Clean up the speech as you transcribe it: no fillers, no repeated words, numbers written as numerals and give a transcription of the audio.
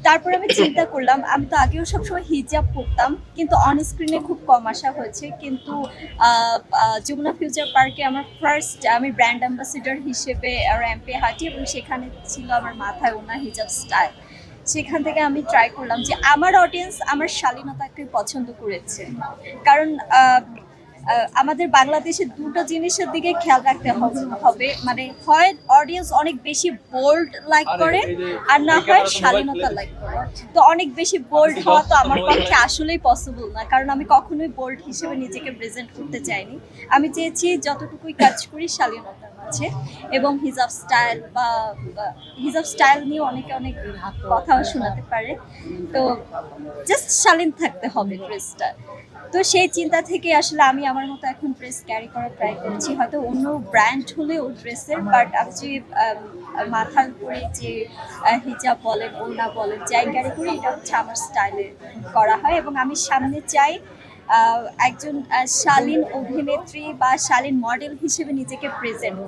তারপর আমি চিন্তা করলাম, আমি তো আগেও সবসময় হিজাব পরতাম, কিন্তু অন স্ক্রিনে খুব কম আসা হয়েছে। কিন্তু যমুনা ফিউচার পার্কে আমার ফার্স্ট আমি ব্র্যান্ড অ্যাম্বাসেডর হিসেবে র্যাম্পে হাঁটি, এবং সেখানে ছিল আমার মাথায় ওনা হিজাব স্টাইল। সেখান থেকে আমি ট্রাই করলাম যে আমার অডিয়েন্স আমার শালীনতাকে পছন্দ করেছে। কারণ আমাদের বাংলাদেশে দুটো জিনিসের দিকে খেয়াল রাখতে হবে, মানে হয় অডিয়েন্স অনেক বেশি বোল্ড লাইক করে, আর না হয় শালীনতা লাইক করে। তো অনেক বেশি বোল্ড হওয়া তো আমার পক্ষে আসলেই পসিবল না, কারণ আমি কখনোই বোল্ড হিসেবে নিজেকে প্রেজেন্ট করতে চাইনি। আমি চেয়েছি যতটুকুই কাজ করি শালীনতার মাঝে। এবং হিজাব স্টাইল বা হিজাব স্টাইল নিয়ে অনেকে অনেক কথাও শোনাতে পারে, তো জাস্ট শালীন থাকতে হবে ড্রেসটা। তো সেই চিন্তা থেকে আসলে আমি আমার মতো এখন ড্রেস ক্যারি করার ট্রাই করছি। হয়তো অন্য ব্র্যান্ড হলেও ড্রেসের, বাট আমি যে মাথার উপরে যে হিজাব বলেন, ওড়না বলেন, যাই ক্যারি করি, এটা হচ্ছে আমার স্টাইলে করা হয়। এবং আমি সামনে চাই একজন শালীন অভিনেত্রী বা শালীন মডেল হিসেবে নিজেকে প্রেজেন্ট করতে।